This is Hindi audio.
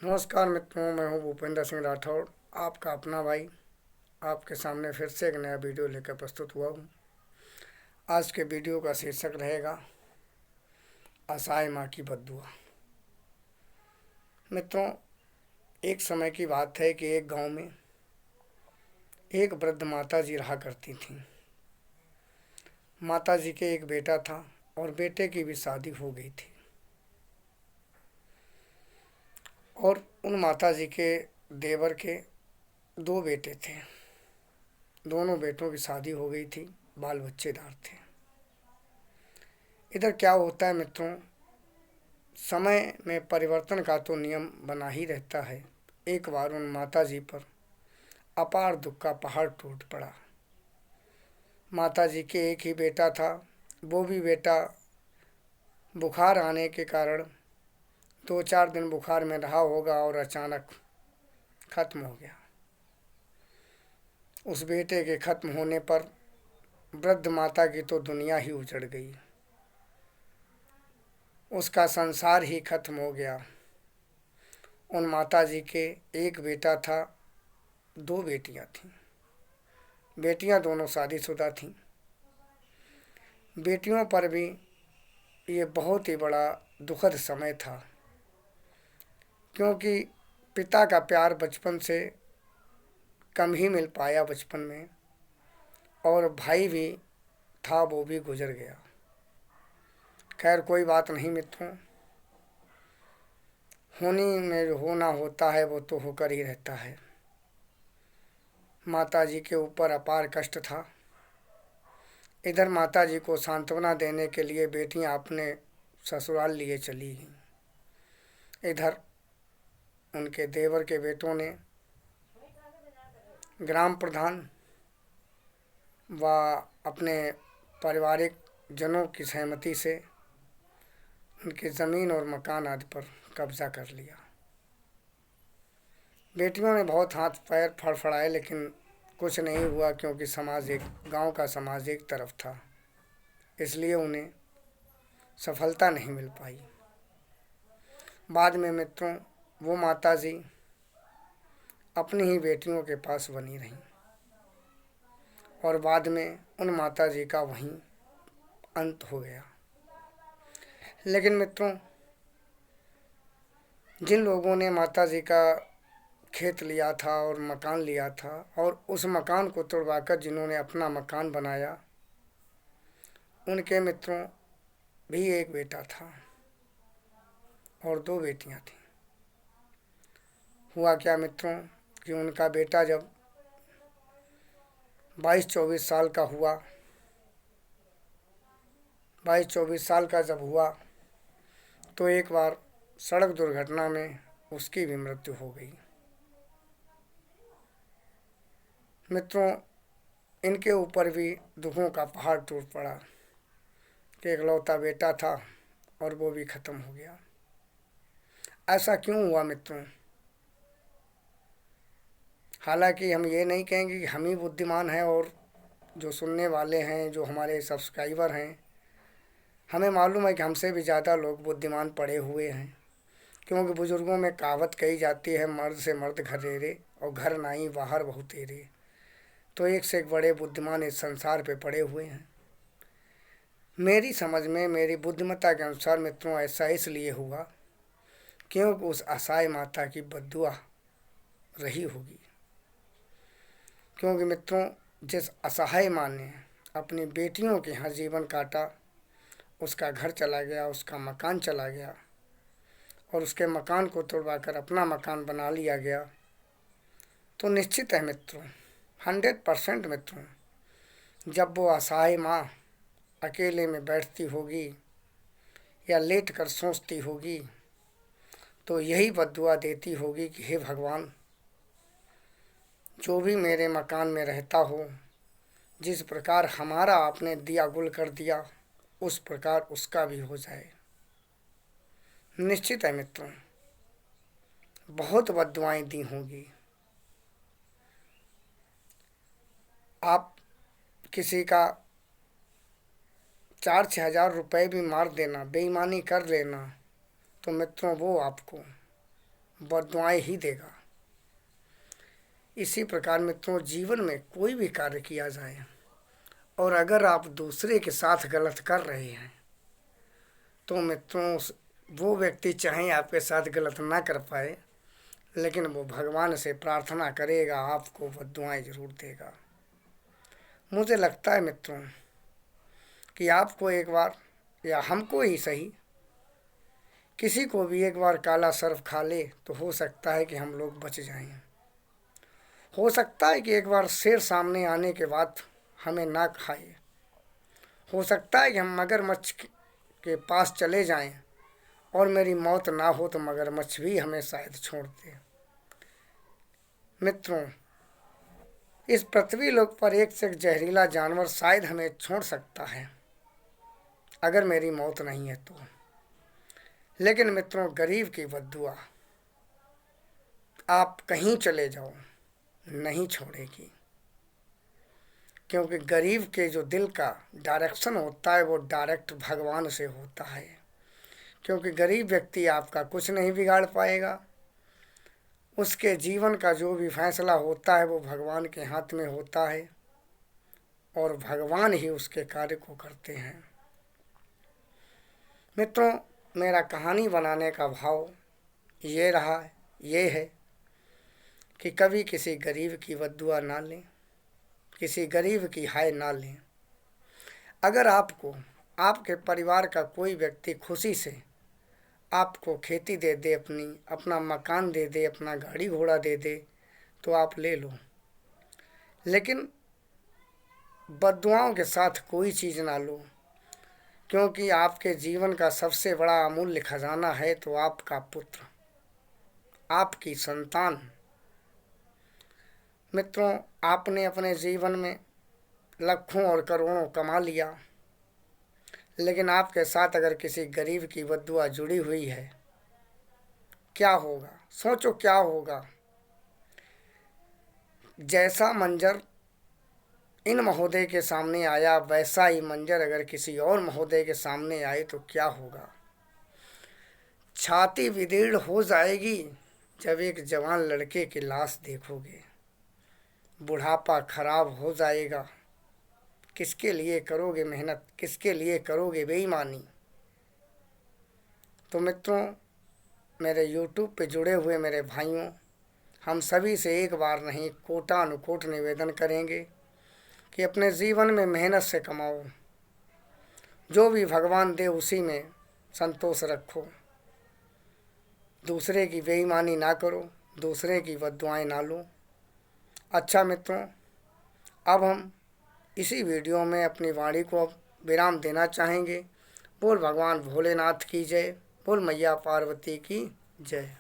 नमस्कार मित्रों, मैं हूं भूपेंद्र सिंह राठौड़, आपका अपना भाई। आपके सामने फिर से एक नया वीडियो लेकर प्रस्तुत हुआ हूं। आज के वीडियो का शीर्षक रहेगा असहाय माँ की बद्दुआ। मित्रों, एक समय की बात है कि एक गांव में एक वृद्ध माता जी रहा करती थीं। माता जी के एक बेटा था और बेटे की भी शादी हो गई थी। और उन माता जी के देवर के दो बेटे थे। दोनों बेटों की शादी हो गई थी, बाल बच्चेदार थे। इधर क्या होता है मित्रों, समय में परिवर्तन का तो नियम बना ही रहता है। एक बार उन माता जी पर अपार दुख का पहाड़ टूट पड़ा। माता जी के एक ही बेटा था, वो भी बेटा बुखार आने के कारण 2-4 दिन बुखार में रहा होगा और अचानक खत्म हो गया। उस बेटे के खत्म होने पर वृद्ध माता की तो दुनिया ही उजड़ गई, उसका संसार ही खत्म हो गया। उन माता जी के एक बेटा था, दो बेटियां थीं। बेटियां दोनों शादीशुदा थीं। बेटियों पर भी ये बहुत ही बड़ा दुखद समय था, क्योंकि पिता का प्यार बचपन से कम ही मिल पाया बचपन में, और भाई भी था, वो भी गुजर गया। खैर कोई बात नहीं मित्रों, होनी में जो होना होता है वो तो होकर ही रहता है। माता जी के ऊपर अपार कष्ट था। इधर माता जी को सांत्वना देने के लिए बेटियां अपने ससुराल लिए चली गईं। इधर उनके देवर के बेटों ने ग्राम प्रधान व अपने पारिवारिक जनों की सहमति से उनकी ज़मीन और मकान आदि पर कब्जा कर लिया। बेटियों ने बहुत हाथ पैर फड़फड़ाए, लेकिन कुछ नहीं हुआ, क्योंकि गांव का समाज एक तरफ था, इसलिए उन्हें सफलता नहीं मिल पाई। बाद में मित्रों, वो माता जी अपनी ही बेटियों के पास बनी रहीं, और बाद में उन माता जी का वहीं अंत हो गया। लेकिन मित्रों, जिन लोगों ने माता जी का खेत लिया था और मकान लिया था, और उस मकान को तोड़वाकर जिन्होंने अपना मकान बनाया, उनके मित्रों भी एक बेटा था और दो बेटियां थीं। हुआ क्या मित्रों कि उनका बेटा जब 22-24 साल का हुआ, 22-24 साल का जब हुआ, तो एक बार सड़क दुर्घटना में उसकी भी मृत्यु हो गई। मित्रों, इनके ऊपर भी दुखों का पहाड़ टूट पड़ा कि इकलौता बेटा था और वो भी खत्म हो गया। ऐसा क्यों हुआ मित्रों? हालांकि हम ये नहीं कहेंगे कि हम ही बुद्धिमान हैं, और जो सुनने वाले हैं, जो हमारे सब्सक्राइबर हैं, हमें मालूम है कि हमसे भी ज़्यादा लोग बुद्धिमान पड़े हुए हैं। क्योंकि बुजुर्गों में कहावत कही जाती है, मर्द से मर्द घरेरे और घर नाई बाहर बहु तेरे। तो एक से एक बड़े बुद्धिमान इस संसार पे पड़े हुए हैं। मेरी समझ में, मेरी बुद्धिमत्ता के अनुसार मित्रों, ऐसा इसलिए हुआ क्योंकि उस असहाय माता की बद्दुआ रही होगी। क्योंकि मित्रों, जिस असहाय माँ ने अपनी बेटियों के यहाँ जीवन काटा, उसका घर चला गया, उसका मकान चला गया, और उसके मकान को तोड़वाकर अपना मकान बना लिया गया, तो निश्चित है मित्रों, 100% मित्रों, जब वो असहाय माँ अकेले में बैठती होगी या लेट कर सोचती होगी, तो यही बद्दुआ देती होगी कि हे भगवान, जो भी मेरे मकान में रहता हो, जिस प्रकार हमारा आपने दिया गुल कर दिया, उस प्रकार उसका भी हो जाए। निश्चित है मित्रों, बहुत बद्दुआएं दी होंगी। आप किसी का 4-6 हज़ार रुपये भी मार देना, बेईमानी कर लेना, तो मित्रों वो आपको बद्दुआएं ही देगा। इसी प्रकार मित्रों, जीवन में कोई भी कार्य किया जाए और अगर आप दूसरे के साथ गलत कर रहे हैं तो मित्रों वो व्यक्ति चाहे आपके साथ गलत ना कर पाए, लेकिन वो भगवान से प्रार्थना करेगा, आपको बद्दुआएं जरूर देगा। मुझे लगता है मित्रों कि आपको एक बार, या हमको ही सही, किसी को भी एक बार काला सर्प खा ले तो हो सकता है कि हम लोग बच जाएं। हो सकता है कि एक बार शेर सामने आने के बाद हमें ना खाए। हो सकता है कि हम मगरमच्छ के पास चले जाएं और मेरी मौत ना हो तो मगरमच्छ भी हमें शायद छोड़ दे। मित्रों, इस पृथ्वी लोक पर एक से एक जहरीला जानवर शायद हमें छोड़ सकता है अगर मेरी मौत नहीं है तो, लेकिन मित्रों गरीब की बद्दुआ आप कहीं चले जाओ नहीं छोड़ेगी, क्योंकि गरीब के जो दिल का डायरेक्शन होता है वो डायरेक्ट भगवान से होता है। क्योंकि गरीब व्यक्ति आपका कुछ नहीं बिगाड़ पाएगा, उसके जीवन का जो भी फैसला होता है वो भगवान के हाथ में होता है और भगवान ही उसके कार्य को करते हैं। मित्रों, मेरा कहानी बनाने का भाव ये है कि कभी किसी गरीब की बद्दुआ ना लें, किसी गरीब की हाय ना लें। अगर आपको आपके परिवार का कोई व्यक्ति खुशी से आपको खेती दे दे, अपना मकान दे दे, अपना गाड़ी घोड़ा दे दे तो आप ले लो, लेकिन बद्दुआओं के साथ कोई चीज़ ना लो, क्योंकि आपके जीवन का सबसे बड़ा अमूल्य खजाना है तो आपका पुत्र, आपकी संतान। मित्रों, आपने अपने जीवन में लाखों और करोड़ों कमा लिया, लेकिन आपके साथ अगर किसी गरीब की बद्दुआ जुड़ी हुई है, क्या होगा? सोचो क्या होगा। जैसा मंजर इन महोदय के सामने आया, वैसा ही मंजर अगर किसी और महोदय के सामने आए तो क्या होगा? छाती विदीर्ण हो जाएगी जब एक जवान लड़के की लाश देखोगे। बुढ़ापा खराब हो जाएगा। किसके लिए करोगे मेहनत, किसके लिए करोगे बेईमानी? तो मित्रों, मेरे YouTube पे जुड़े हुए मेरे भाइयों, हम सभी से एक बार नहीं कोटानुकोट निवेदन करेंगे कि अपने जीवन में मेहनत से कमाओ, जो भी भगवान दे उसी में संतोष रखो, दूसरे की बेईमानी ना करो, दूसरे की बद्दुआएं ना लो। अच्छा मित्रों, अब हम इसी वीडियो में अपनी वाणी को विराम देना चाहेंगे। बोल भगवान भोलेनाथ की जय, बोल मैया पार्वती की जय।